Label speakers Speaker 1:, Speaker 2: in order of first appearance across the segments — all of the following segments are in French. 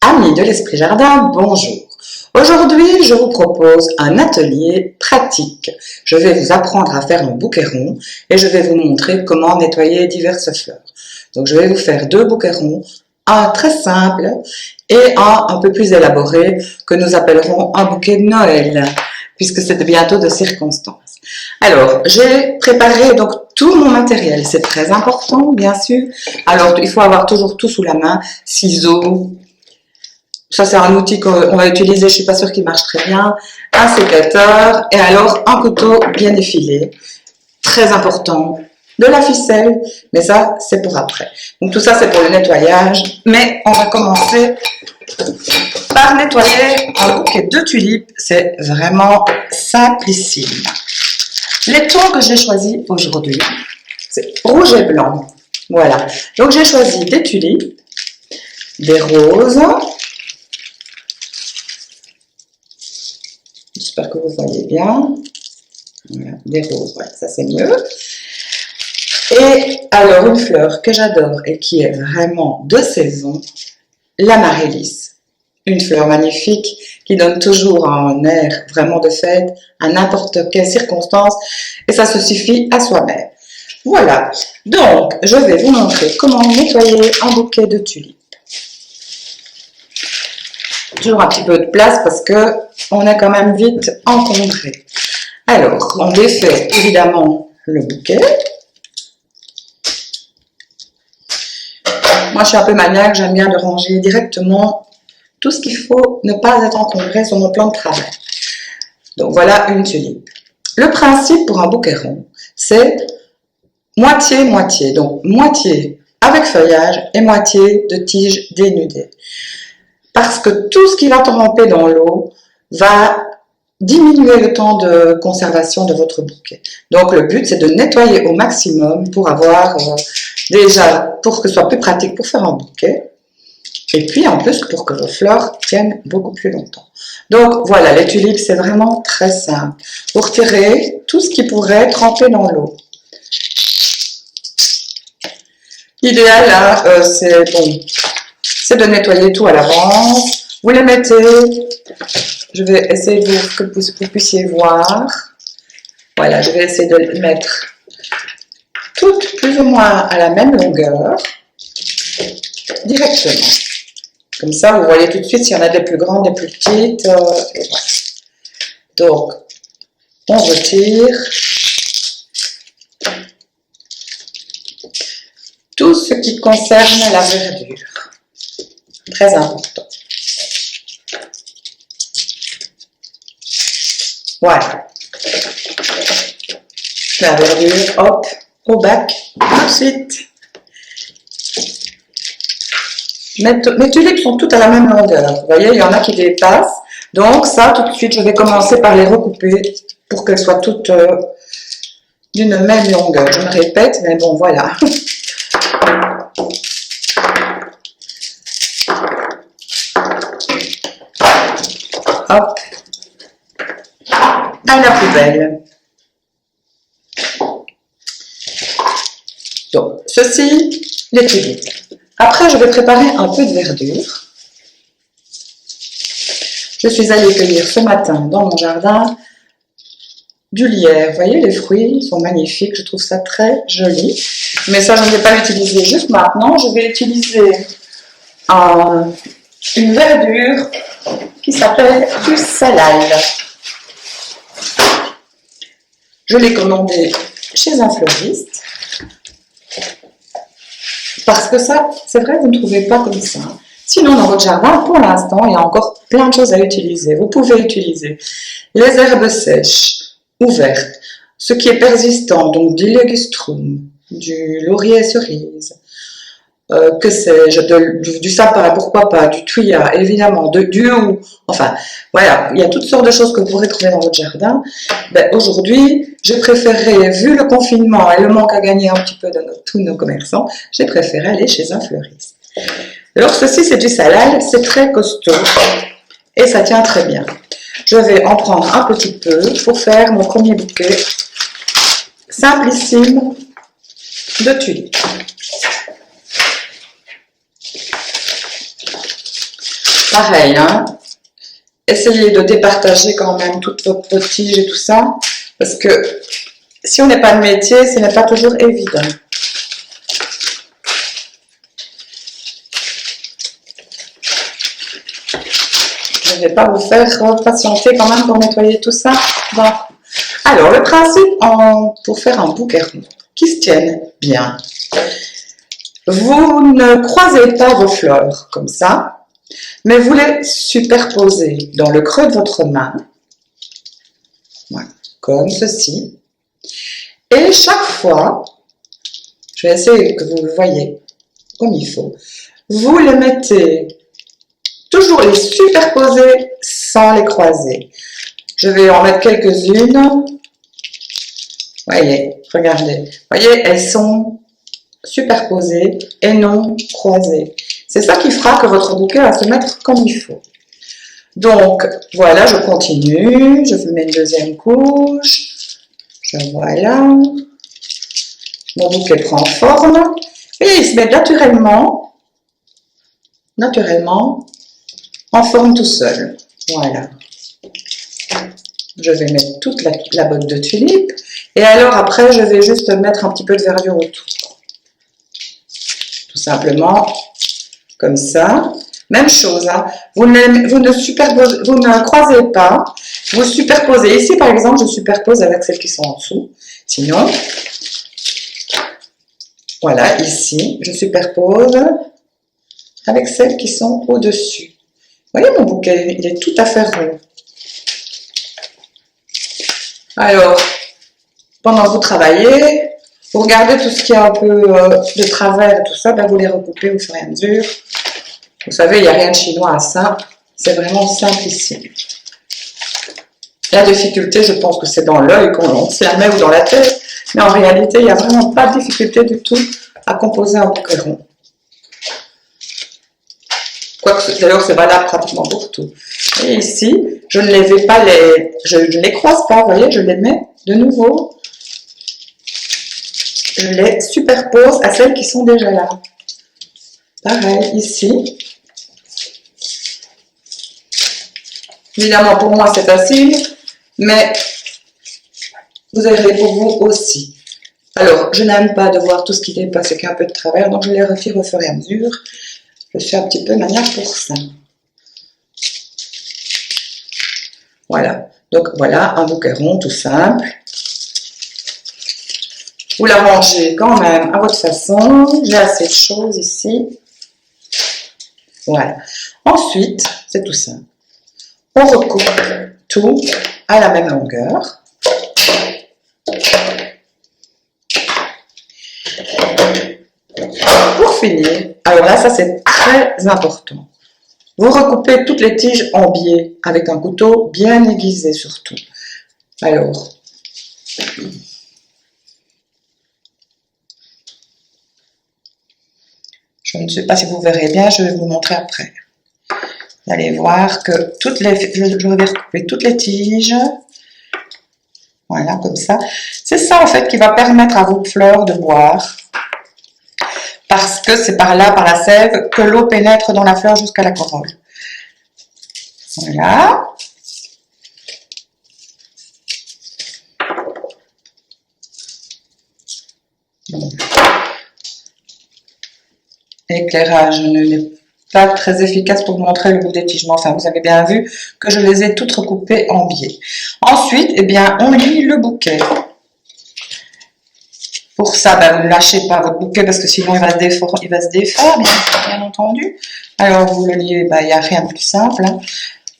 Speaker 1: Amis de l'Esprit Jardin, bonjour. Aujourd'hui, je vous propose un atelier pratique. Je vais vous apprendre à faire un bouquet rond et je vais vous montrer comment nettoyer diverses fleurs. Donc, je vais vous faire deux bouquets ronds, un très simple et un peu plus élaboré que nous appellerons un bouquet de Noël, puisque c'est bientôt de circonstance. Alors, j'ai préparé donc tout mon matériel, c'est très important, bien sûr. Alors, il faut avoir toujours tout sous la main, ciseaux. Ça, c'est un outil qu'on va utiliser, je ne suis pas sûre qu'il marche très bien. Un sécateur et alors un couteau bien effilé. Très important. De la ficelle, mais ça, c'est pour après. Donc tout ça, c'est pour le nettoyage. Mais on va commencer par nettoyer un bouquet de tulipes. C'est vraiment simplissime. Les tons que j'ai choisis aujourd'hui, c'est rouge et blanc. Voilà. Donc j'ai choisi des tulipes, des roses. J'espère que vous voyez bien. Voilà, des roses, ouais, ça c'est mieux. Et alors, une fleur que j'adore et qui est vraiment de saison, l'amaryllis. Une fleur magnifique qui donne toujours un air vraiment de fête à n'importe quelle circonstance et ça se suffit à soi-même. Voilà, donc je vais vous montrer comment nettoyer un bouquet de tulipes. Toujours un petit peu de place parce que on est quand même vite encombré. Alors, on défait évidemment le bouquet. Moi, je suis un peu maniaque, j'aime bien de ranger directement tout ce qu'il faut ne pas être encombré sur mon plan de travail. Donc, voilà une tulipe. Le principe pour un bouquet rond, c'est moitié-moitié. Donc, moitié avec feuillage et moitié de tiges dénudées. Parce que tout ce qui va tremper dans l'eau va diminuer le temps de conservation de votre bouquet. Donc le but c'est de nettoyer au maximum pour avoir déjà, pour que ce soit plus pratique pour faire un bouquet et puis en plus pour que vos fleurs tiennent beaucoup plus longtemps. Donc voilà, les tulipes c'est vraiment très simple. Vous retirez tout ce qui pourrait tremper dans l'eau. L'idéal là, c'est de nettoyer tout à l'avance. Vous les mettez. Je vais essayer que vous puissiez voir. Voilà, je vais essayer de les mettre toutes plus ou moins à la même longueur, directement. Comme ça, vous voyez tout de suite s'il y en a des plus grandes, des plus petites. Et voilà. Donc, on retire tout ce qui concerne la verdure. Très important. Voilà. La verdure, hop, au bac. Ensuite, mes tulipes sont toutes à la même longueur. Vous voyez, il y en a qui dépassent. Donc ça, tout de suite, je vais commencer par les recouper pour qu'elles soient toutes d'une même longueur. Je me répète, mais bon, voilà. Hop. À la poubelle. Donc, ceci, les tulipes. Après, je vais préparer un peu de verdure. Je suis allée cueillir ce matin dans mon jardin du lierre. Vous voyez, les fruits sont magnifiques. Je trouve ça très joli. Mais ça, je ne vais pas l'utiliser juste maintenant. Je vais utiliser une verdure qui s'appelle du salal. Je l'ai commandé chez un fleuriste. Parce que ça, c'est vrai, vous ne trouvez pas comme ça. Sinon, dans votre jardin, pour l'instant, il y a encore plein de choses à utiliser. Vous pouvez utiliser les herbes sèches ou vertes, ce qui est persistant, donc du ligustrum, du laurier cerise, que sais-je, du sapin, pourquoi pas, du thuya, évidemment, du hou. Enfin, voilà, il y a toutes sortes de choses que vous pourrez trouver dans votre jardin. Ben, aujourd'hui, j'ai préféré, vu le confinement et le manque à gagner un petit peu de tous nos commerçants, j'ai préféré aller chez un fleuriste. Alors, ceci, c'est du salal, c'est très costaud et ça tient très bien. Je vais en prendre un petit peu pour faire mon premier bouquet simplissime de tulipes. Pareil, hein. Essayez de départager quand même toute votre tige et tout ça, parce que si on n'est pas de métier, ce n'est pas toujours évident. Je ne vais pas vous faire patienter quand même pour nettoyer tout ça. Bon. Alors, le principe pour faire un bouquet rond qui se tienne bien, vous ne croisez pas vos fleurs comme ça, mais vous les superposez dans le creux de votre main, voilà, comme ceci. Et chaque fois, je vais essayer que vous le voyez comme il faut, vous les mettez, toujours les superposer sans les croiser. Je vais en mettre quelques-unes. Voyez, regardez. Voyez, elles sont superposées et non croisées. C'est ça qui fera que votre bouquet va se mettre comme il faut. Donc, voilà, je continue. Je mets une deuxième couche. Voilà. Mon bouquet prend forme. Et il se met naturellement en forme tout seul. Voilà. Je vais mettre toute la botte de tulipe. Et alors après, je vais juste mettre un petit peu de verdure autour. Tout simplement, comme ça. Même chose, hein. Vous ne croisez pas. Vous superposez. Ici, par exemple, je superpose avec celles qui sont en dessous. Sinon, voilà, ici, je superpose avec celles qui sont au-dessus. Vous voyez, mon bouquet, il est tout à fait rond. Alors, pendant que vous travaillez, vous regardez tout ce qui est un peu de travers et tout ça, ben vous les recoupez au fur et à mesure. Vous savez, il n'y a rien de chinois à ça. C'est vraiment simple ici. La difficulté, je pense que c'est dans l'œil qu'on se la met ou dans la tête. Mais en réalité, il n'y a vraiment pas de difficulté du tout à composer un bouquet rond. Quoique, d'ailleurs, c'est valable pratiquement pour tout. Et ici, je ne les croise pas, vous voyez, je les mets de nouveau. Je les superpose à celles qui sont déjà là. Pareil, ici. Évidemment, pour moi, c'est facile, mais vous avez pour vous aussi. Alors, je n'aime pas de voir tout ce qui dépasse avec un peu de travers, donc je les retire au fur et à mesure. Je suis un petit peu maniaque pour ça. Voilà. Donc, voilà, un bouquet rond tout simple. Vous l'arrangez quand même à votre façon. J'ai assez de choses ici. Voilà. Ensuite, c'est tout simple. On recoupe tout à la même longueur. Pour finir, alors là, ça c'est très important. Vous recoupez toutes les tiges en biais avec un couteau bien aiguisé surtout. Alors, je ne sais pas si vous verrez bien, je vais vous montrer après. Vous allez voir que je vais recouper toutes les tiges. Voilà, comme ça. C'est ça en fait qui va permettre à vos fleurs de boire. Parce que c'est par là, par la sève, que l'eau pénètre dans la fleur jusqu'à la corolle. Voilà. Bon. L'éclairage n'est pas très efficace pour vous montrer le bout des tiges. Enfin, vous avez bien vu que je les ai toutes recoupées en biais. Ensuite, eh bien, on lie le bouquet. Pour ça, ben, vous ne lâchez pas votre bouquet parce que sinon il va se défaire, bien entendu. Alors vous le liez, ben, il n'y a rien de plus simple. Hein.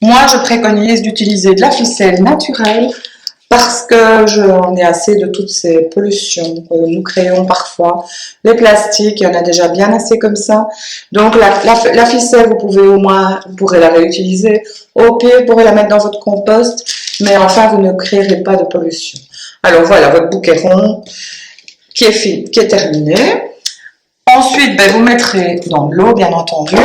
Speaker 1: Moi, je préconise d'utiliser de la ficelle naturelle parce que j'en ai assez de toutes ces pollutions que nous créons parfois. Les plastiques, il y en a déjà bien assez comme ça. Donc la ficelle, vous pourrez la réutiliser. Au pire, vous pourrez la mettre dans votre compost, mais enfin, vous ne créerez pas de pollution. Alors voilà, votre bouquet rond qui est terminé. Ensuite, ben, vous mettrez dans de l'eau, bien entendu.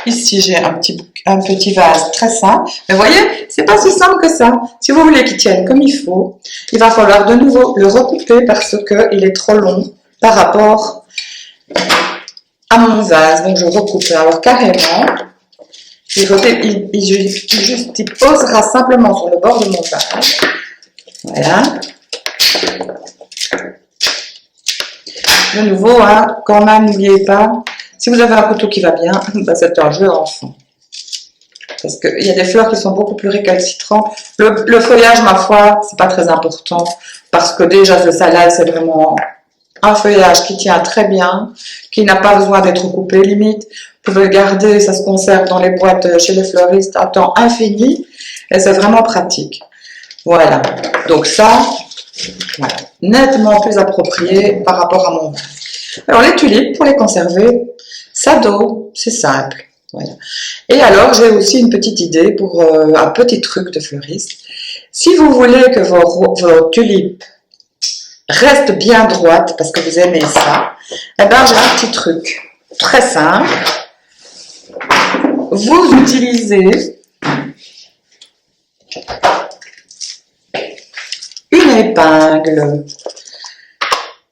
Speaker 1: Ici, j'ai un petit vase très simple. Mais vous voyez, c'est pas si simple que ça. Si vous voulez qu'il tienne comme il faut, il va falloir de nouveau le recouper parce qu'il est trop long par rapport à mon vase. Donc je recoupe. Alors carrément, il posera simplement sur le bord de mon vase. Voilà. De nouveau, hein, quand même, n'oubliez pas, si vous avez un couteau qui va bien, bah, c'est un jeu enfant. Parce qu'il y a des fleurs qui sont beaucoup plus récalcitrantes. Le feuillage, ma foi, c'est pas très important. Parce que déjà, le salade, c'est vraiment un feuillage qui tient très bien, qui n'a pas besoin d'être coupé, limite. Vous pouvez le garder, ça se conserve dans les boîtes chez les fleuristes à temps infini. Et c'est vraiment pratique. Voilà. Donc ça, voilà, nettement plus approprié par rapport à mon vase. Alors les tulipes, pour les conserver, ça d'eau, c'est simple. Voilà. Et alors j'ai aussi une petite idée pour un petit truc de fleuriste. Si vous voulez que vos tulipes restent bien droites, parce que vous aimez ça, eh ben j'ai un petit truc très simple. Vous utilisez une épingle.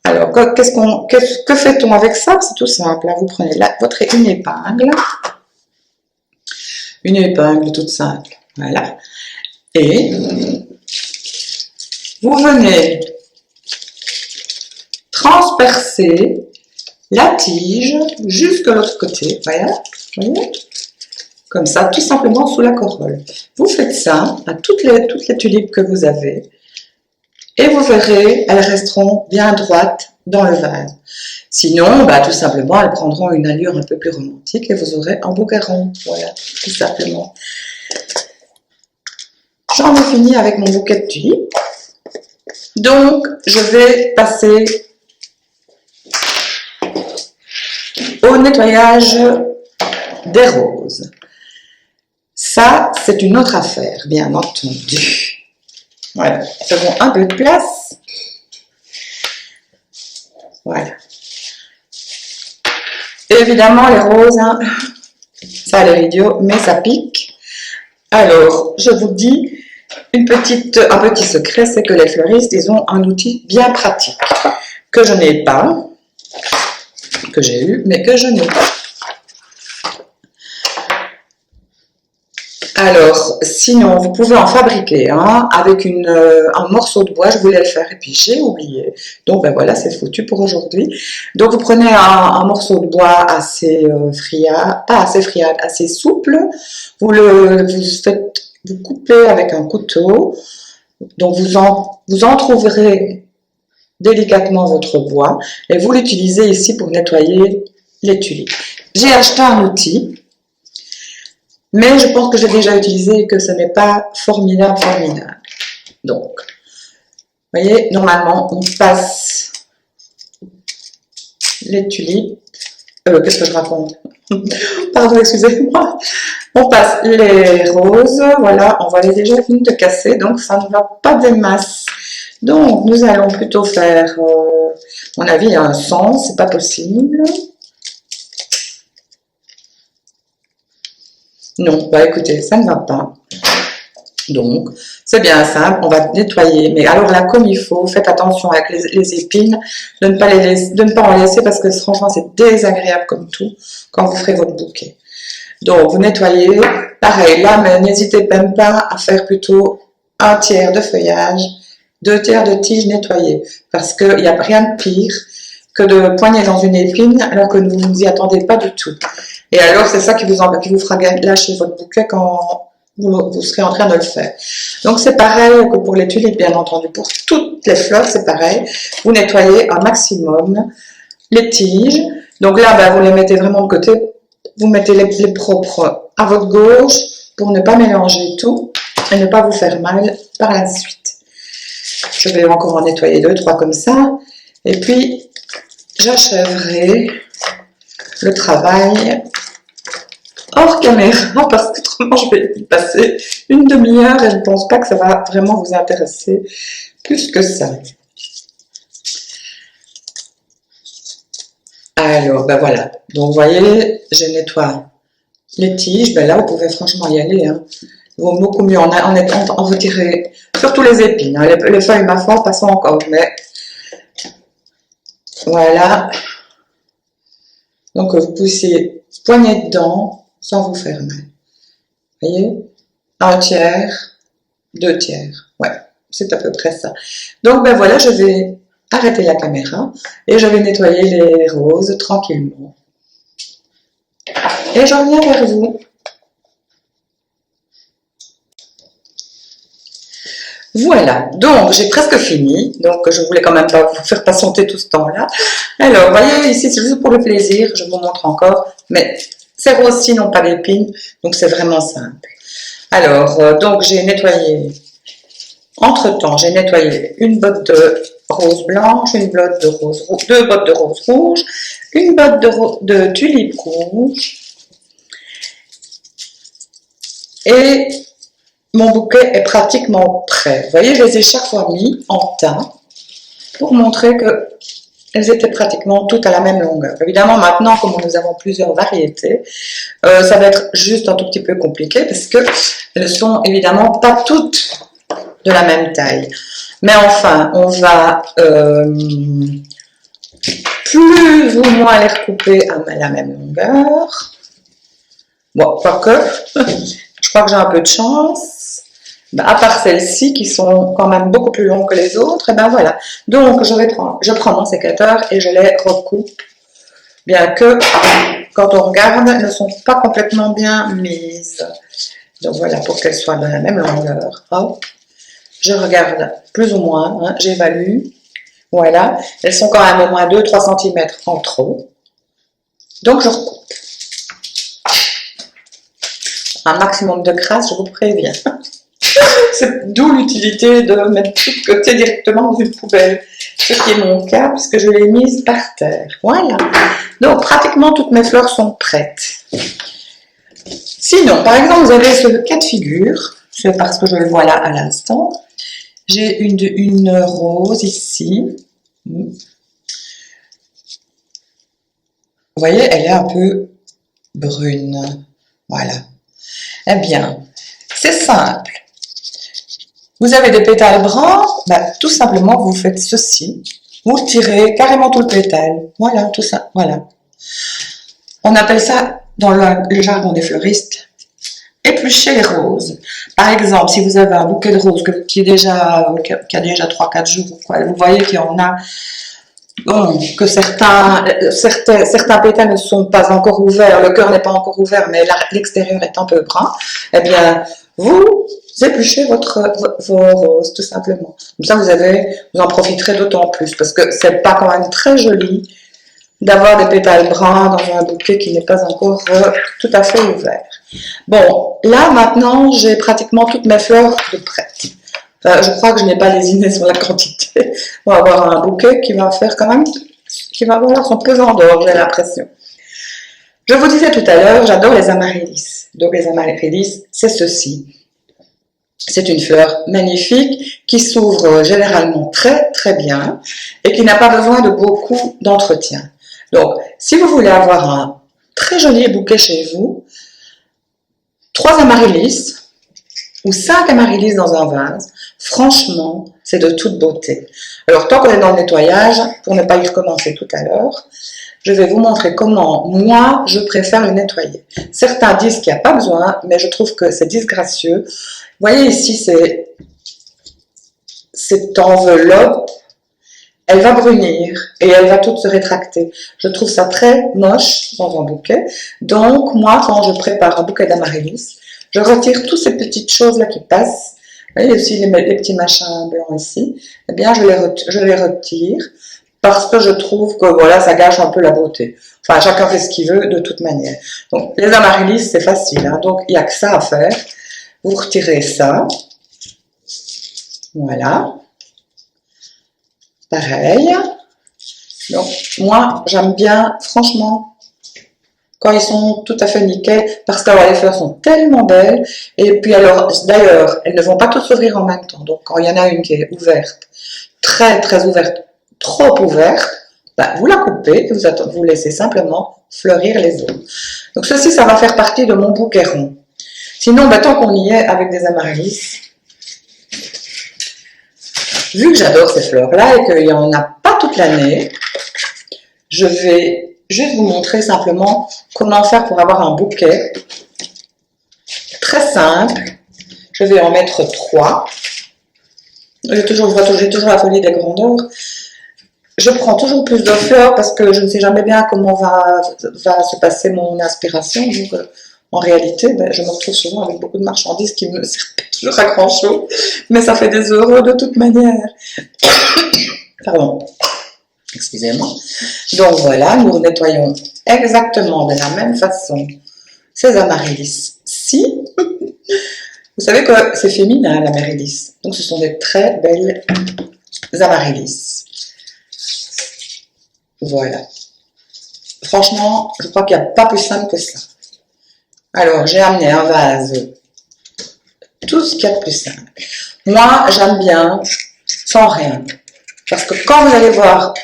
Speaker 1: Alors, que fait-on avec ça? C'est tout simple. Vous prenez une épingle toute simple. Voilà. Et vous venez transpercer la tige jusque l'autre côté. Voilà. Voyez? Comme ça, tout simplement sous la corolle. Vous faites ça à toutes les tulipes que vous avez. Et vous verrez, elles resteront bien droites dans le vase. Sinon, bah, tout simplement, elles prendront une allure un peu plus romantique et vous aurez un bouquet rond. Voilà, tout simplement. J'en ai fini avec mon bouquet de tulipes. Donc, je vais passer au nettoyage des roses. Ça, c'est une autre affaire, bien entendu. Voilà, faisons un peu de place. Voilà. Et évidemment, les roses, hein, ça a l'air idiot, mais ça pique. Alors, je vous dis, un petit secret, c'est que les fleuristes, ils ont un outil bien pratique, que je n'ai pas, que j'ai eu, mais que je n'ai pas. Alors, sinon, vous pouvez en fabriquer avec un morceau de bois. Je voulais le faire et puis j'ai oublié. Donc, ben voilà, c'est foutu pour aujourd'hui. Donc, vous prenez un morceau de bois assez friable, pas assez friable, assez souple. Vous coupez avec un couteau. Donc, vous entrouvrez délicatement votre bois et vous l'utilisez ici pour nettoyer les tulipes. J'ai acheté un outil. Mais je pense que j'ai déjà utilisé et que ce n'est pas formidable. Donc, vous voyez, normalement, on passe les tulipes. Qu'est-ce que je raconte? Pardon, excusez-moi. On passe les roses. Voilà, on voit les déjà finies de casser, donc ça ne va pas des masses. Donc, nous allons plutôt faire, à mon avis, un sens, c'est pas possible. Non, bah écoutez, ça ne va pas. Donc, c'est bien simple, on va nettoyer. Mais alors là, comme il faut, faites attention avec les épines, de ne pas en laisser parce que franchement, c'est désagréable comme tout quand vous ferez votre bouquet. Donc, vous nettoyez. Pareil, là, mais n'hésitez même pas à faire plutôt un tiers de feuillage, 2 tiers de tige nettoyée. Parce qu'il n'y a rien de pire que de poigner dans une épine alors que vous ne vous y attendez pas du tout. Et alors, c'est ça qui vous fera lâcher votre bouquet quand vous serez en train de le faire. Donc, c'est pareil que pour les tulipes, bien entendu. Pour toutes les fleurs, c'est pareil. Vous nettoyez un maximum les tiges. Donc là, ben, vous les mettez vraiment de côté. Vous mettez les propres à votre gauche pour ne pas mélanger tout et ne pas vous faire mal par la suite. Je vais encore en nettoyer 2, 3 comme ça. Et puis, j'achèverai le travail hors caméra parce qu'autrement je vais y passer une demi-heure et je ne pense pas que ça va vraiment vous intéresser plus que ça. Alors, ben voilà. Donc, vous voyez, je nettoie les tiges. Ben là, vous pouvez franchement y aller. Hein. Il vaut beaucoup mieux en retirer, surtout les épines. Hein. Les feuilles, ma foi, passent encore. Mais voilà. Donc vous puissiez poigner dedans sans vous faire mal. Voyez? Un tiers, 2/3. Ouais, c'est à peu près ça. Donc ben voilà, je vais arrêter la caméra et je vais nettoyer les roses tranquillement. Et je reviens vers vous. Voilà, donc j'ai presque fini, donc je voulais quand même pas vous faire patienter tout ce temps-là. Alors, vous voyez, ici c'est juste pour le plaisir, je vous montre encore, mais ces roses-ci n'ont pas d'épines, donc c'est vraiment simple. Alors, donc j'ai nettoyé, entre-temps, j'ai nettoyé une botte de rose blanche, une botte de rose rouge, deux bottes de rose rouge, une botte de tulipe rouge, et mon bouquet est pratiquement prêt. Vous voyez, je les ai chaque fois mis en tas pour montrer que elles étaient pratiquement toutes à la même longueur. Évidemment, maintenant, comme nous avons plusieurs variétés, ça va être juste un tout petit peu compliqué parce que elles ne sont évidemment pas toutes de la même taille. Mais enfin, on va plus ou moins les recouper à la même longueur. Bon, quoique, je crois que j'ai un peu de chance. Ben, à part celles-ci qui sont quand même beaucoup plus longues que les autres, et ben voilà. Donc je prends mon sécateur et je les recoupe, bien que quand on regarde, elles ne sont pas complètement bien mises. Donc voilà, pour qu'elles soient de la même longueur. Hop. Je regarde plus ou moins, hein, j'évalue. Voilà, elles sont quand même au moins 2-3 cm en trop. Donc je recoupe. Un maximum de crasse, je vous préviens. C'est d'où l'utilité de mettre tout de côté directement dans une poubelle. Ce qui est mon cas, puisque je l'ai mise par terre. Voilà. Donc, pratiquement toutes mes fleurs sont prêtes. Sinon, par exemple, vous avez ce cas de figure. C'est parce que je le vois là à l'instant. J'ai une rose ici. Vous voyez, elle est un peu brune. Voilà. Eh bien, c'est simple. Vous avez des pétales bruns, ben, tout simplement vous faites ceci. Vous tirez carrément tout le pétale. Voilà, tout ça, voilà. On appelle ça, dans le jargon des fleuristes, éplucher les roses. Par exemple, si vous avez un bouquet de roses qui a déjà 3-4 jours, quoi, vous voyez qu'il y en a, bon, que certains pétales ne sont pas encore ouverts, le cœur n'est pas encore ouvert, mais l'extérieur est un peu brun, eh bien, vous épluchez vos roses, tout simplement. Comme ça, vous en profiterez d'autant plus, parce que c'est pas quand même très joli d'avoir des pétales bruns dans un bouquet qui n'est pas encore tout à fait ouvert. Bon, là, maintenant, j'ai pratiquement toutes mes fleurs de prêtes. Enfin, je crois que je n'ai pas lésiné sur la quantité. On va avoir un bouquet qui va faire quand même, qui va avoir son pesant d'or, j'ai l'impression. Je vous disais tout à l'heure, j'adore les amaryllis. Donc les amaryllis, c'est ceci. C'est une fleur magnifique qui s'ouvre généralement très très bien et qui n'a pas besoin de beaucoup d'entretien. Donc, si vous voulez avoir un très joli bouquet chez vous, 3 amaryllis ou 5 amaryllis dans un vase, franchement, c'est de toute beauté. Alors, tant qu'on est dans le nettoyage, pour ne pas y recommencer tout à l'heure, je vais vous montrer comment, moi, je préfère le nettoyer. Certains disent qu'il n'y a pas besoin, mais je trouve que c'est disgracieux. Vous voyez ici, cette enveloppe, elle va brunir et elle va toute se rétracter. Je trouve ça très moche dans un bouquet. Donc, moi, quand je prépare un bouquet d'amaryllis, je retire toutes ces petites choses-là qui passent. Vous voyez aussi les petits machins blancs ici. Eh bien, je les retire parce que je trouve que voilà, ça gâche un peu la beauté. Enfin, chacun fait ce qu'il veut de toute manière. Donc, les amaryllis, c'est facile. Hein. Donc, il n'y a que ça à faire. Vous retirez ça. Voilà. Pareil. Donc, moi, j'aime bien, franchement, quand ils sont tout à fait nickel, parce que les fleurs sont tellement belles. Et puis alors, d'ailleurs, elles ne vont pas toutes s'ouvrir en même temps. Donc, quand il y en a une qui est ouverte, très très ouverte, trop ouverte, ben, vous la coupez et vous laissez simplement fleurir les autres. Donc, ceci, ça va faire partie de mon bouquet rond. Sinon, ben, tant qu'on y est avec des amaryllis, vu que j'adore ces fleurs-là et qu'il n'y en a pas toute l'année, je vais juste vous montrer simplement comment faire pour avoir un bouquet. Très simple. Je vais en mettre 3. J'ai toujours la folie des grandeurs. Je prends toujours plus de fleurs parce que je ne sais jamais bien comment va se passer mon inspiration. Donc, en réalité, je me retrouve souvent avec beaucoup de marchandises qui me servent toujours à grand chose. Mais ça fait des euros de toute manière. Pardon. Excusez-moi. Donc voilà, nous nettoyons exactement de la même façon ces amaryllis-ci. Vous savez que c'est féminin l'amaryllis. Donc ce sont des très belles amaryllis. Voilà. Franchement, je crois qu'il n'y a pas plus simple que ça. Alors, j'ai amené un vase. Tout ce qu'il y a de plus simple. Moi, j'aime bien sans rien. Parce que quand vous allez voir,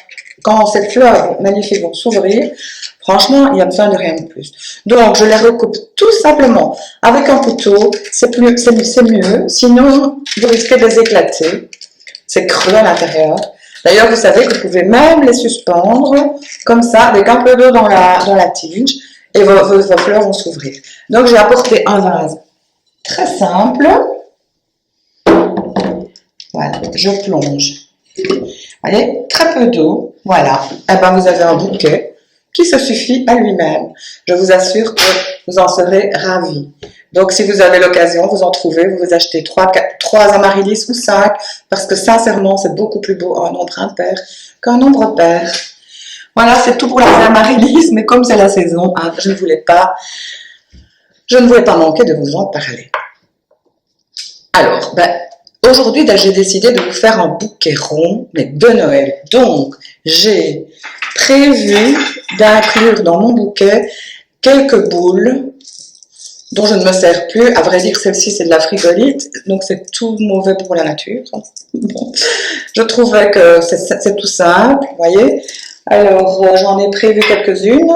Speaker 1: quand ces fleurs magnifiques vont s'ouvrir, franchement, il n'y a besoin de rien de plus. Donc, je les recoupe tout simplement avec un couteau. C'est mieux. Sinon, vous risquez de les éclater. C'est creux à l'intérieur. D'ailleurs, vous savez que vous pouvez même les suspendre comme ça, avec un peu d'eau dans la tige, et vos fleurs vont s'ouvrir. Donc, j'ai apporté un vase très simple. Voilà, je plonge. Allez, très peu d'eau. Voilà. Et ben, vous avez un bouquet qui se suffit à lui-même. Je vous assure que vous en serez ravis. Donc, si vous avez l'occasion, vous en trouvez, vous achetez 3 amaryllis ou 5, parce que sincèrement, c'est beaucoup plus beau un nombre impair qu'un nombre pair. Voilà, c'est tout pour les amaryllis, mais comme c'est la saison, hein, je ne voulais pas manquer de vous en parler. Alors, aujourd'hui, j'ai décidé de vous faire un bouquet rond, mais de Noël. Donc, j'ai prévu d'inclure dans mon bouquet quelques boules dont je ne me sers plus. À vrai dire, celle-ci, c'est de la frigolite, donc c'est tout mauvais pour la nature. Bon. Je trouvais que c'est tout simple, vous voyez. Alors, j'en ai prévu quelques-unes,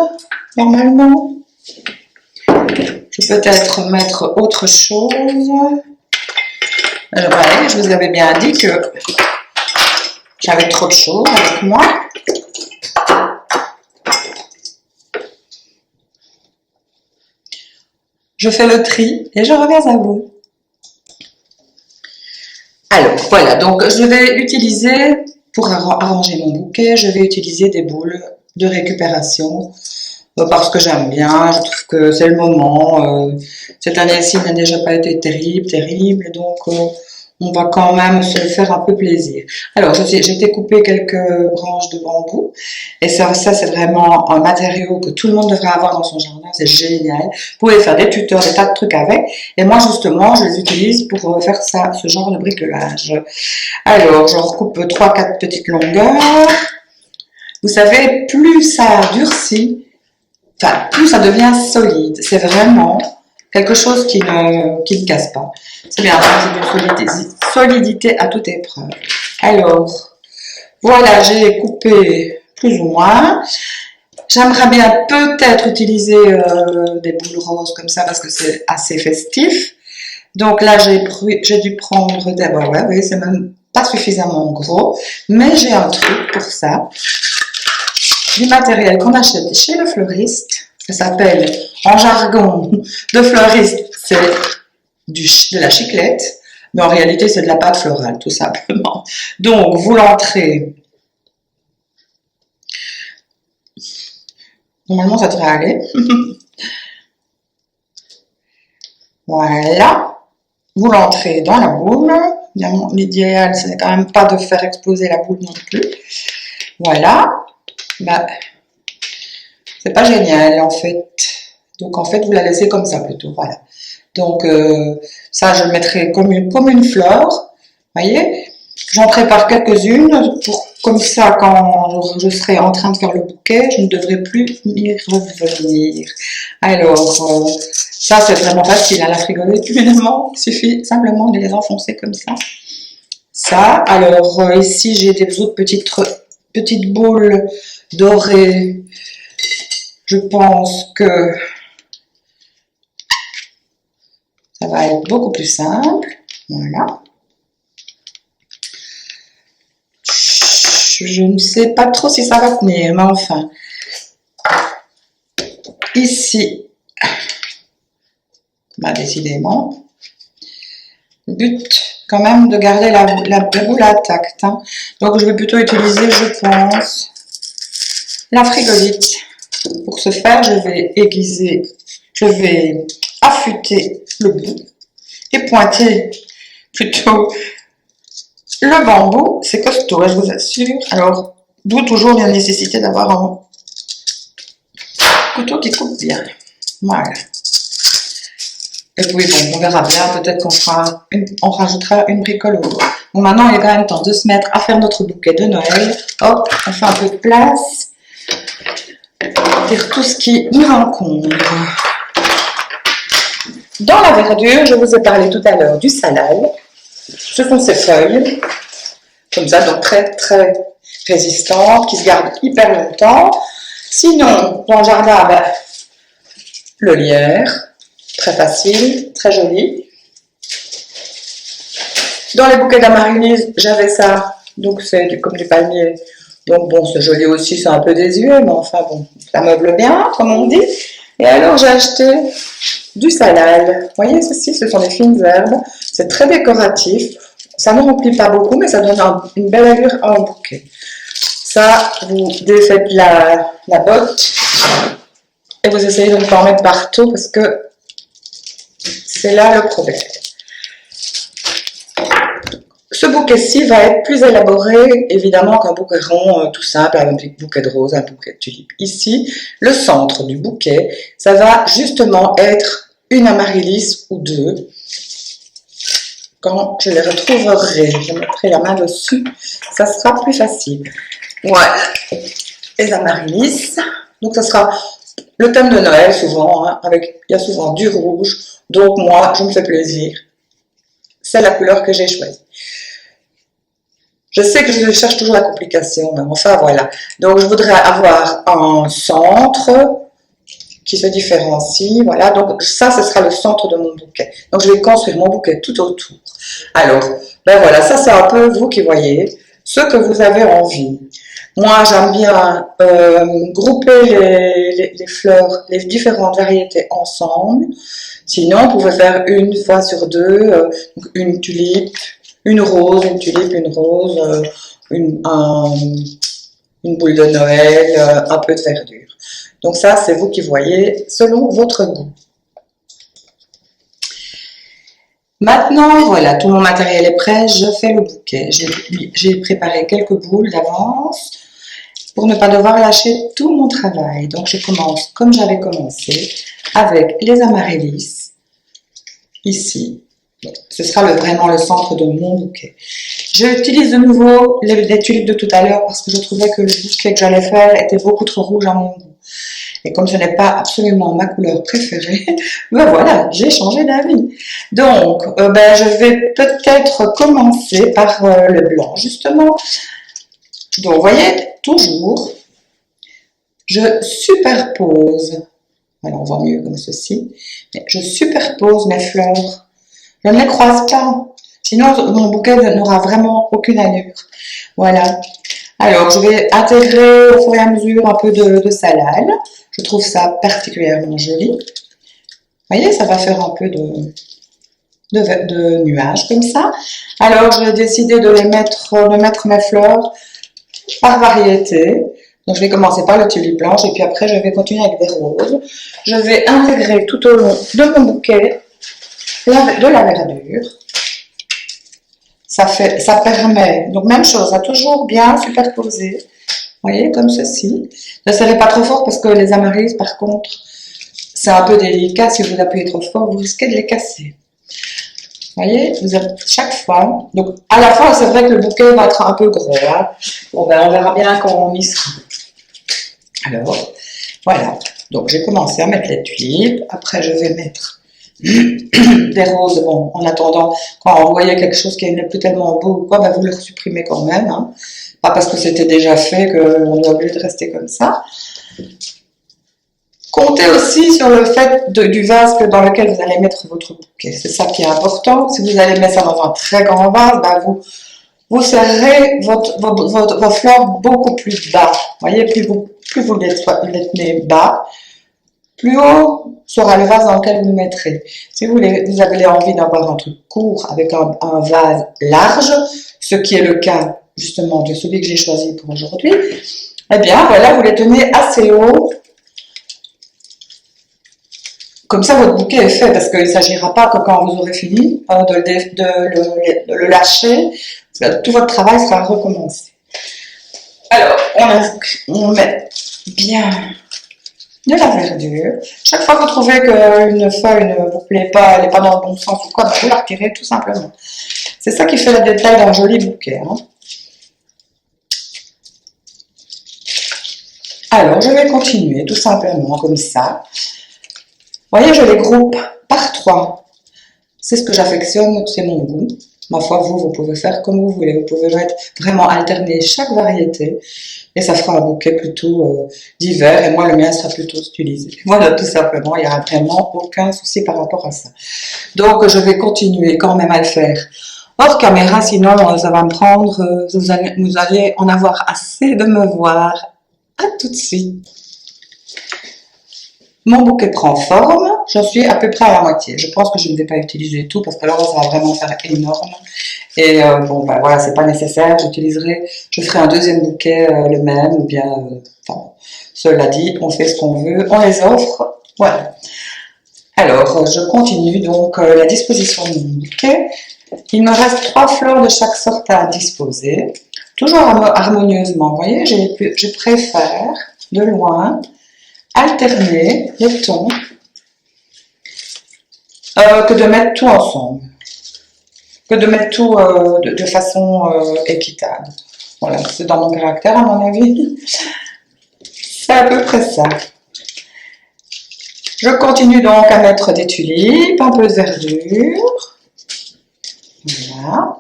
Speaker 1: normalement. Je peux peut-être mettre autre chose. Alors, voilà, je vous avais bien dit que j'avais trop de choses avec moi. Je fais le tri et je reviens à vous. Alors, voilà, donc je vais utiliser, pour arranger mon bouquet, je vais utiliser des boules de récupération parce que j'aime bien, je trouve que c'est le moment. Cette année-ci n'a déjà pas été terrible, donc on va quand même se faire un peu plaisir. Alors, j'ai découpé quelques branches de bambou, et ça c'est vraiment un matériau que tout le monde devrait avoir dans son jardin, c'est génial. Vous pouvez faire des tuteurs, des tas de trucs avec, et moi justement, je les utilise pour faire ça, ce genre de bricolage. Alors, je recoupe 3-4 petites longueurs. Vous savez, plus ça durcit, enfin, plus ça devient solide. C'est vraiment quelque chose qui ne casse pas. C'est bien, c'est une solidité à toute épreuve. Alors, voilà, j'ai coupé plus ou moins. J'aimerais bien peut-être utiliser des boules roses comme ça parce que c'est assez festif. Donc là, j'ai dû prendre d'abord, ouais, oui, c'est même pas suffisamment gros, mais j'ai un truc pour ça. Du matériel qu'on achète chez le fleuriste. Ça s'appelle, en jargon de fleuriste, c'est de la chiclette, mais en réalité, c'est de la pâte florale, tout simplement. Donc, vous l'entrez. Normalement, ça devrait aller. Voilà. Vous l'entrez dans la boule. L'idéal, c'est quand même pas de faire exploser la boule non plus. Voilà. C'est pas génial, en fait. Donc, en fait, vous la laissez comme ça, plutôt. Voilà. Donc, ça, je le mettrai comme une fleur. Voyez? J'en prépare quelques-unes comme ça, quand je serai en train de faire le bouquet, je ne devrai plus y revenir. Alors, ça, c'est vraiment facile, à la frigolite, évidemment. Il suffit simplement de les enfoncer comme ça. Ça, alors, ici, j'ai des autres petites boules dorées. Je pense que ça va être beaucoup plus simple. Voilà. Je ne sais pas trop si ça va tenir, mais enfin. ici, bah, décidément, le but quand même de garder la boule intacte. Hein. Donc je vais plutôt utiliser, je pense, la frigolite. Pour ce faire, je vais aiguiser, je vais affûter le bout et pointer plutôt le bambou. C'est costaud, je vous assure. Alors, d'où toujours la nécessité d'avoir un couteau qui coupe bien. Voilà. Et puis bon, on verra bien, peut-être on rajoutera une bricole au bout. Bon, maintenant il est quand même temps de se mettre à faire notre bouquet de Noël. Hop, on fait un peu de place. Dire tout ce qui nous encombre. Dans la verdure, je vous ai parlé tout à l'heure du salal. Ce sont ces feuilles, comme ça, donc très très résistantes, qui se gardent hyper longtemps. Sinon, dans le jardin, ben, le lierre. Très facile, très joli. Dans les bouquets d'amaryllis, j'avais ça, donc c'est comme du palmier. Donc bon, c'est joli aussi, c'est un peu désuet, mais enfin bon, ça meuble bien, comme on dit. Et alors j'ai acheté du salal. Vous voyez ceci, ce sont des fines herbes. C'est très décoratif. Ça ne remplit pas beaucoup, mais ça donne une belle allure à un bouquet. Ça, vous défaites la botte et vous essayez de ne pas en mettre partout parce que c'est là le problème. Ce bouquet-ci va être plus élaboré, évidemment, qu'un bouquet rond tout simple, un bouquet de roses, un bouquet de tulipes. Ici, le centre du bouquet, ça va justement être une amaryllis ou deux. Quand je les retrouverai, je mettrai la main dessus, ça sera plus facile. Voilà, les amaryllis. Donc, ça sera le thème de Noël, souvent, hein, il y a souvent du rouge. Donc, moi, je me fais plaisir. C'est la couleur que j'ai choisie. Je sais que je cherche toujours la complication, mais enfin, voilà. Donc, je voudrais avoir un centre qui se différencie. Voilà, donc ça, ce sera le centre de mon bouquet. Donc, je vais construire mon bouquet tout autour. Alors, ben voilà, ça, c'est un peu vous qui voyez ce que vous avez envie. Moi, j'aime bien grouper les fleurs, les différentes variétés ensemble. Sinon, on pouvait faire une fois sur deux, une tulipe, une rose, une tulipe, une rose, une boule de Noël, un peu de verdure. Donc ça, c'est vous qui voyez selon votre goût. Maintenant, voilà, tout mon matériel est prêt, je fais le bouquet. J'ai préparé quelques boules d'avance pour ne pas devoir lâcher tout mon travail. Donc, je commence comme j'avais commencé avec les amaryllis, ici. Ce sera vraiment le centre de mon bouquet. J'utilise de nouveau les tulipes de tout à l'heure parce que je trouvais que le bouquet que j'allais faire était beaucoup trop rouge à mon goût. Et comme ce n'est pas absolument ma couleur préférée, ben voilà, j'ai changé d'avis. Donc, je vais peut-être commencer par le blanc, justement. Donc, vous voyez, toujours, je superpose. Alors, on voit mieux comme ceci. Mais je superpose mes fleurs. Je ne les croise pas. Sinon, mon bouquet n'aura vraiment aucune allure. Voilà. Alors, je vais intégrer au fur et à mesure un peu de salal. Je trouve ça particulièrement joli. Vous voyez, ça va faire un peu de nuages comme ça. Alors, je vais décider de mettre mes fleurs par variété. Donc, je vais commencer par le tulipe blanche et puis après, je vais continuer avec des roses. Je vais intégrer tout au long de mon bouquet de la verdure. Ça permet, donc même chose, à toujours bien superposer. Vous voyez, comme ceci. Ne serrez pas trop fort parce que les amaryllis, par contre, c'est un peu délicat. Si vous appuyez trop fort, vous risquez de les casser. Vous voyez, vous avez chaque fois. Donc, à la fin, c'est vrai que le bouquet va être un peu gros. Hein. Bon, ben, on verra bien quand on y sera. Alors, voilà. Donc, j'ai commencé à mettre les tulipes. Après, je vais mettre des roses. Bon, en attendant, quand vous voyez quelque chose qui n'est plus tellement beau ou quoi, ben, vous le supprimez quand même. Hein. Pas parce que c'était déjà fait qu'on est obligé de rester comme ça. Comptez aussi sur le fait du vase dans lequel vous allez mettre votre bouquet. C'est ça qui est important. Si vous allez mettre ça dans un très grand vase, ben vous serrez vos fleurs beaucoup plus bas. Vous voyez, plus vous les tenez bas, Plus haut sera le vase dans lequel vous le mettrez. Si vous avez envie d'avoir un truc court avec un vase large, ce qui est le cas justement de celui que j'ai choisi pour aujourd'hui, eh bien voilà, vous les tenez assez haut. Comme ça, votre bouquet est fait, parce qu'il ne s'agira pas que quand vous aurez fini de le lâcher, tout votre travail sera recommencé. Alors, on met bien de la verdure. Chaque fois que vous trouvez qu'une feuille ne vous plaît pas, elle n'est pas dans le bon sens ou quoi, vous la retirez tout simplement. C'est ça qui fait le détail d'un joli bouquet. Hein. Alors, je vais continuer tout simplement comme ça. Vous voyez, je les groupe par 3. C'est ce que j'affectionne, c'est mon goût. Ma foi, vous pouvez faire comme vous voulez. Vous pouvez mettre vraiment alterner chaque variété et ça fera un bouquet plutôt divers et moi, le mien sera plutôt stylisé. Voilà, tout simplement, il n'y aura vraiment aucun souci par rapport à ça. Donc, je vais continuer quand même à le faire hors caméra, sinon ça va me prendre, vous allez en avoir assez de me voir. À tout de suite. Mon bouquet prend forme, j'en suis à peu près à la moitié. Je pense que je ne vais pas utiliser tout parce que alors ça va vraiment faire énorme. Et bon, ben voilà, c'est pas nécessaire. Je ferai un deuxième bouquet le même, ou bien, enfin, cela dit, on fait ce qu'on veut, on les offre, voilà. Alors, je continue donc la disposition de mon bouquet. Il me reste 3 fleurs de chaque sorte à disposer, toujours harmonieusement. Vous voyez, je préfère de loin alterner les tons que de mettre tout ensemble, que de mettre tout de façon équitable. Voilà, c'est dans mon caractère à mon avis. C'est à peu près ça. Je continue donc à mettre des tulipes, un peu de verdure. Voilà.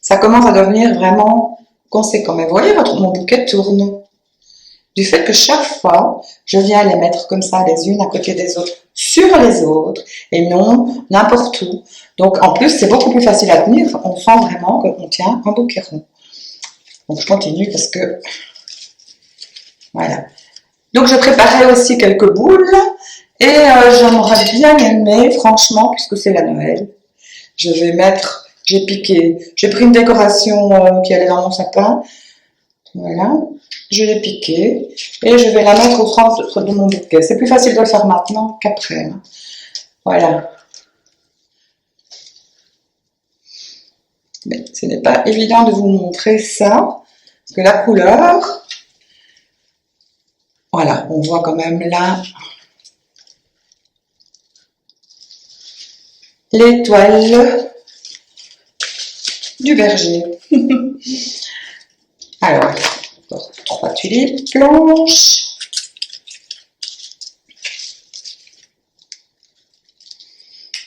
Speaker 1: Ça commence à devenir vraiment conséquent. Mais vous voyez, mon bouquet tourne. Du fait que chaque fois, je viens les mettre comme ça, les unes à côté des autres, sur les autres, et non n'importe où. Donc, en plus, c'est beaucoup plus facile à tenir. On sent vraiment qu'on tient un bouquet rond. Donc, je continue parce que... Voilà. Donc, je préparais aussi quelques boules. Et j'aimerais bien aimé, franchement, puisque c'est la Noël, j'ai pris une décoration qui allait dans mon sapin. Voilà. Je l'ai piqué et je vais la mettre au centre de mon bouquet. C'est plus facile de le faire maintenant qu'après. Hein. Voilà. Mais ce n'est pas évident de vous montrer ça, parce que la couleur, voilà, on voit quand même là l'étoile du berger. Alors, 3 tulipes blanches.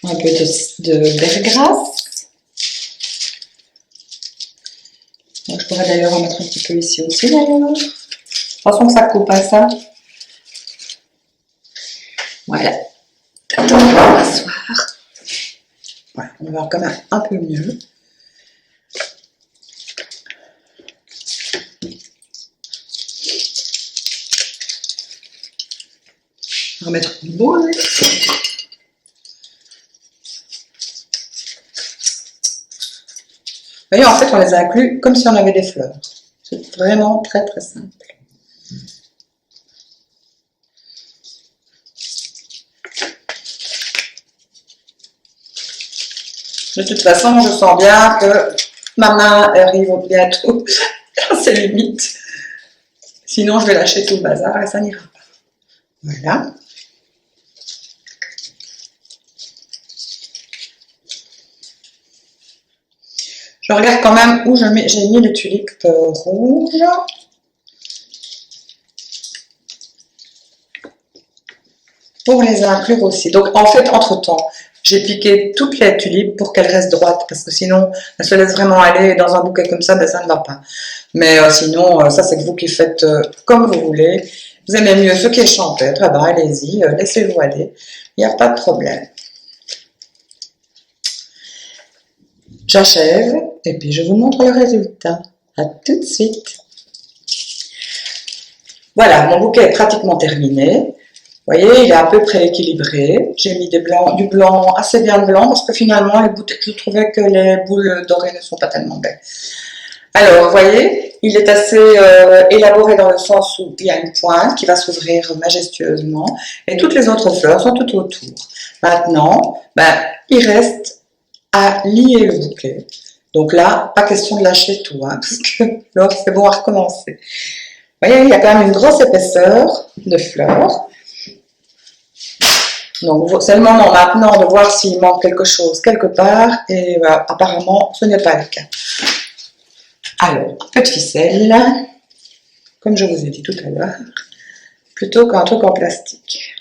Speaker 1: Un peu de bergasse. Donc, je pourrais d'ailleurs en mettre un petit peu ici aussi d'ailleurs. De toute façon, ça coupe à ça. Voilà. Donc, on va s'asseoir. Voilà, on va voir quand même un peu mieux. On va mettre une boule. Vous voyez, en fait, on les a inclus comme si on avait des fleurs. C'est vraiment très très simple. De toute façon, je sens bien que ma main arrive bientôt à ses limites. Sinon, je vais lâcher tout le bazar et ça n'ira pas. Voilà. Je regarde quand même où j'ai mis les tulipes rouges. Pour les inclure aussi. Donc, en fait, entre-temps, j'ai piqué toutes les tulipes pour qu'elles restent droites, parce que sinon, elles se laissent vraiment aller dans un bouquet comme ça, ben ça ne va pas. Mais sinon, ça c'est vous qui faites comme vous voulez. Vous aimez mieux ce qui est champêtre, eh ben, allez-y, laissez-vous aller, il n'y a pas de problème. J'achève, et puis je vous montre le résultat. À tout de suite. Voilà, mon bouquet est pratiquement terminé. Vous voyez, il est à peu près équilibré. J'ai mis du blanc, assez bien blanc, parce que finalement, je trouvais que les boules dorées ne sont pas tellement belles. Alors, vous voyez, il est assez élaboré dans le sens où il y a une pointe qui va s'ouvrir majestueusement, et toutes les autres fleurs sont tout autour. Maintenant, il reste à lier le bouquet. Donc là, pas question de lâcher tout, hein, parce que là, c'est bon à recommencer. Vous voyez, il y a quand même une grosse épaisseur de fleurs. Donc, c'est le moment maintenant de voir s'il manque quelque chose quelque part, et apparemment, ce n'est pas le cas. Alors, un peu de ficelle, comme je vous ai dit tout à l'heure, plutôt qu'un truc en plastique.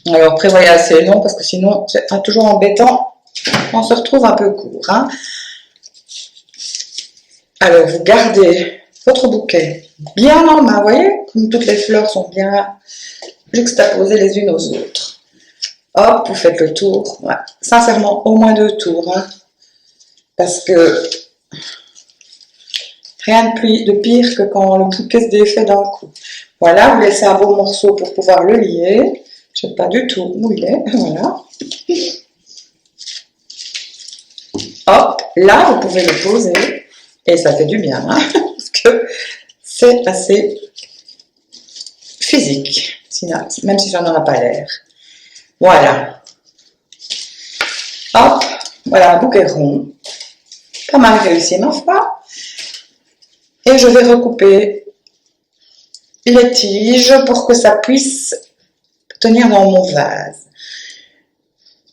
Speaker 1: Alors, prévoyez assez long, parce que sinon, c'est toujours embêtant, on se retrouve un peu court. Hein. Alors, vous gardez votre bouquet bien en main, vous voyez, comme toutes les fleurs sont bien juxtaposées les unes aux autres. Hop, vous faites le tour. Ouais. Sincèrement, au moins 2 tours. Hein, parce que rien de pire que quand le bouquet se défait d'un coup. Voilà, vous laissez un beau morceau pour pouvoir le lier. Je ne sais pas du tout où il est. Voilà. Hop, là, vous pouvez le poser. Et ça fait du bien, hein, parce que c'est assez physique, même si ça n'en a pas l'air. Voilà. Hop, voilà un bouquet rond. Pas mal réussi, ma foi. Et je vais recouper les tiges pour que ça puisse tenir dans mon vase.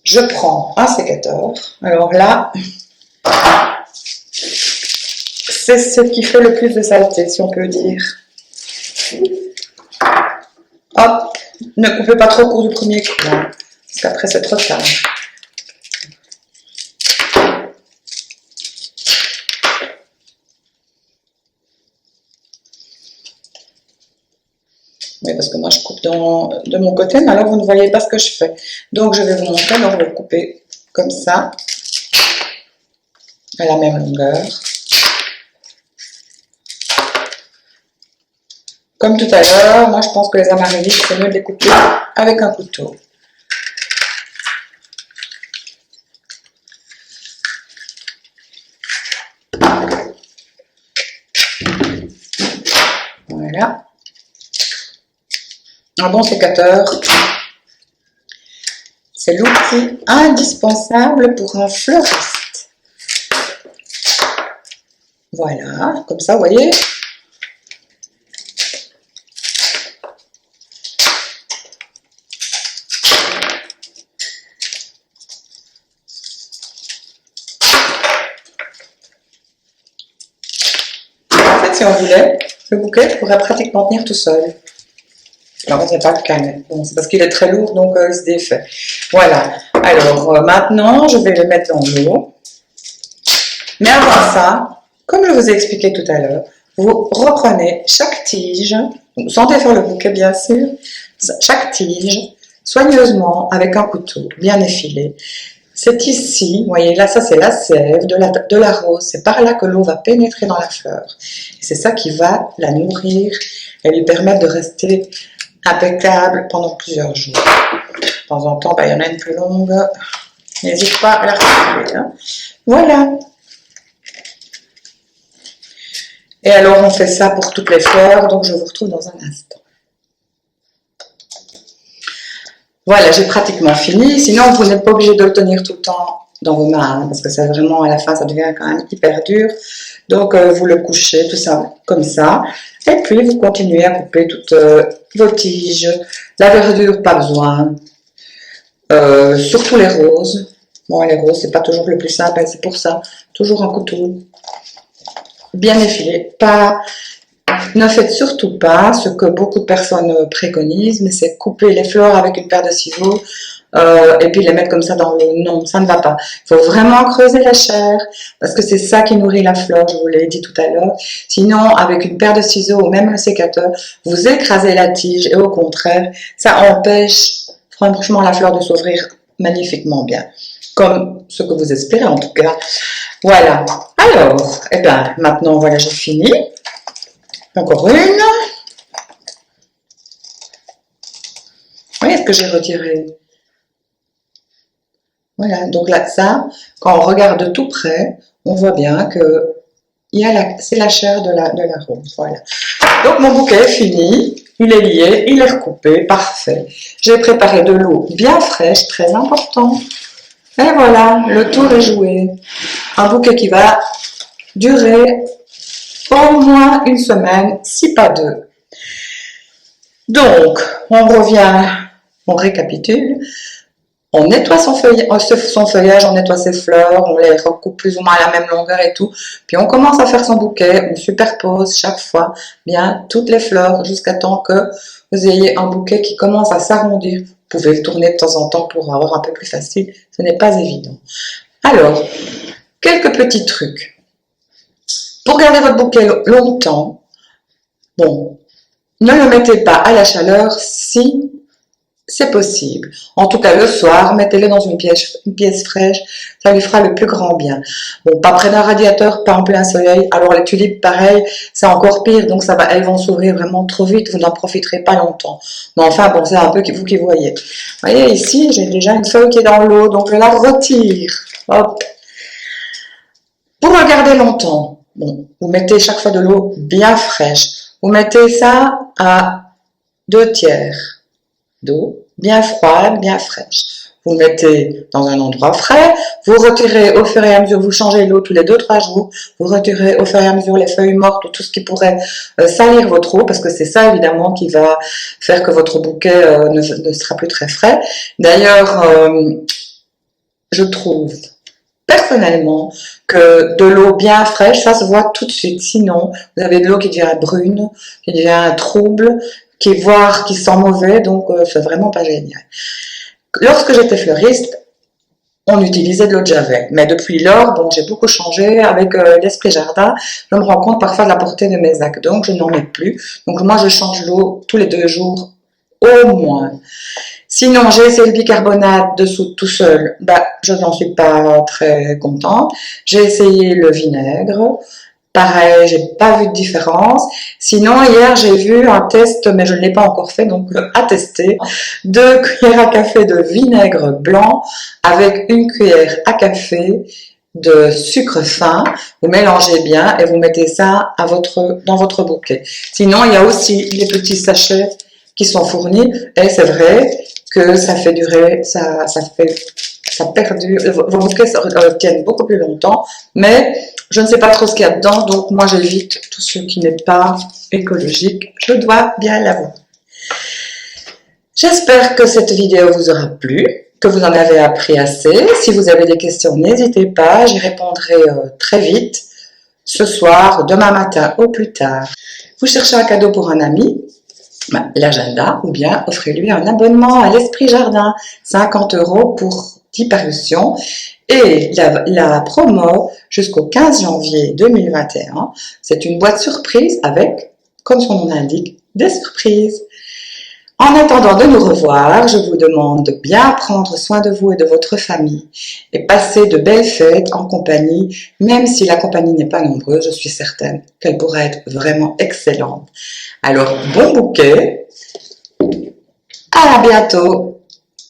Speaker 1: Je prends un sécateur. Alors là, c'est ce qui fait le plus de saleté, si on peut dire. Hop, ne coupez pas trop court du premier coup, hein, parce qu'après c'est trop tard. Oui, parce que moi je coupe de mon côté, mais alors vous ne voyez pas ce que je fais. Donc je vais vous montrer, donc je vais couper comme ça, à la même longueur. Comme tout à l'heure, moi je pense que les amaryllis, c'est mieux de les couper avec un couteau. Voilà. Un bon sécateur, c'est l'outil indispensable pour un fleuriste. Voilà, comme ça, vous voyez. En fait, si on voulait, le bouquet pourrait pratiquement tenir tout seul. Alors, c'est pas le cas, mais bon, c'est parce qu'il est très lourd, donc il se défait. Voilà. Alors, maintenant, je vais le mettre dans l'eau. Mais avant ça, comme je vous ai expliqué tout à l'heure, vous reprenez chaque tige, sans défaire le bouquet bien sûr, chaque tige, soigneusement, avec un couteau bien effilé. C'est ici, vous voyez, là, ça c'est la sève de la rose, c'est par là que l'eau va pénétrer dans la fleur. C'est ça qui va la nourrir et lui permettre de rester impeccable pendant plusieurs jours. De temps en temps, il y en a une plus longue. N'hésite pas à la retrouver. Hein. Voilà. Et alors, on fait ça pour toutes les fleurs. Donc, je vous retrouve dans un instant. Voilà, j'ai pratiquement fini. Sinon, vous n'êtes pas obligé de le tenir tout le temps dans vos mains. Hein, parce que c'est vraiment, à la fin, ça devient quand même hyper dur. Donc, vous le couchez, tout ça, comme ça. Et puis, vous continuez à couper toutes vos tiges. La verdure, pas besoin. Surtout les roses. Bon, les roses, c'est pas toujours le plus simple, c'est pour ça. Toujours un couteau bien effilé. Ne faites surtout pas ce que beaucoup de personnes préconisent, mais c'est couper les fleurs avec une paire de ciseaux et puis les mettre comme ça dans l'eau. Non, ça ne va pas. Il faut vraiment creuser la chair parce que c'est ça qui nourrit la fleur, je vous l'ai dit tout à l'heure. Sinon, avec une paire de ciseaux ou même un sécateur, vous écrasez la tige et au contraire, ça empêche franchement la fleur de s'ouvrir magnifiquement bien. Comme ce que vous espérez en tout cas. Voilà. Alors, maintenant, voilà, j'ai fini. Encore une. Oui, est-ce que j'ai retiré? Voilà, donc là, ça, quand on regarde de tout près, on voit bien que c'est la chair de la rose. Voilà. Donc mon bouquet est fini, il est lié, il est recoupé, parfait. J'ai préparé de l'eau bien fraîche, très important. Et voilà, le tour est joué. Un bouquet qui va durer au moins une semaine, si pas deux. Donc, on revient, on récapitule. On nettoie son feuillage, on nettoie ses fleurs, on les recoupe plus ou moins à la même longueur et tout. Puis on commence à faire son bouquet, on superpose chaque fois bien toutes les fleurs jusqu'à temps que vous ayez un bouquet qui commence à s'arrondir. Vous pouvez le tourner de temps en temps pour avoir un peu plus facile, ce n'est pas évident. Alors, quelques petits trucs. Pour garder votre bouquet longtemps, bon, ne le mettez pas à la chaleur si c'est possible. En tout cas, le soir, mettez-le dans une pièce fraîche, ça lui fera le plus grand bien. Bon, pas près d'un radiateur, pas en plein soleil. Alors les tulipes, pareil, c'est encore pire, donc elles vont s'ouvrir vraiment trop vite, vous n'en profiterez pas longtemps. Mais enfin, bon, c'est un peu vous qui voyez. Vous voyez, ici, j'ai déjà une feuille qui est dans l'eau, donc je la retire. Hop. Pour le garder longtemps, bon, vous mettez chaque fois de l'eau bien fraîche. Vous mettez ça à 2/3 d'eau, bien froide, bien fraîche. Vous mettez dans un endroit frais, vous retirez au fur et à mesure, vous changez l'eau tous les 2-3 jours, vous retirez au fur et à mesure les feuilles mortes ou tout ce qui pourrait salir votre eau, parce que c'est ça évidemment qui va faire que votre bouquet ne sera plus très frais. D'ailleurs, je trouve personnellement que de l'eau bien fraîche, ça se voit tout de suite. Sinon, vous avez de l'eau qui devient brune, qui devient trouble, qui sent mauvais, donc c'est vraiment pas génial. Lorsque j'étais fleuriste, on utilisait de l'eau de Javel, mais depuis lors, bon, j'ai beaucoup changé avec l'Esprit Jardin. Je me rends compte parfois de la portée de mes actes, donc je n'en mets plus. Donc moi, je change l'eau tous les 2 jours au moins. Sinon, j'ai essayé le bicarbonate de soude tout seul, je n'en suis pas très contente. J'ai essayé le vinaigre. Pareil, j'ai pas vu de différence. Sinon, hier, j'ai vu un test, mais je ne l'ai pas encore fait, donc à tester. 2 cuillères à café de vinaigre blanc avec 1 cuillère à café de sucre fin. Vous mélangez bien et vous mettez ça dans votre bouquet. Sinon, il y a aussi les petits sachets qui sont fournis et c'est vrai que ça fait durer, ça perdure, vos bouquets tiennent beaucoup plus longtemps, mais je ne sais pas trop ce qu'il y a dedans, donc moi j'évite tout ce qui n'est pas écologique, je dois bien l'avouer. J'espère que cette vidéo vous aura plu, que vous en avez appris assez. Si vous avez des questions, n'hésitez pas, j'y répondrai très vite, ce soir, demain matin au plus tard. Vous cherchez un cadeau pour un ami, l'agenda, ou bien offrez-lui un abonnement à l'Esprit Jardin, 50 € pour 10 parutions. Et la promo jusqu'au 15 janvier 2021, c'est une boîte surprise avec, comme son nom l'indique, des surprises. En attendant de nous revoir, je vous demande de bien prendre soin de vous et de votre famille et passer de belles fêtes en compagnie, même si la compagnie n'est pas nombreuse, je suis certaine qu'elle pourra être vraiment excellente. Alors, bon bouquet, à bientôt!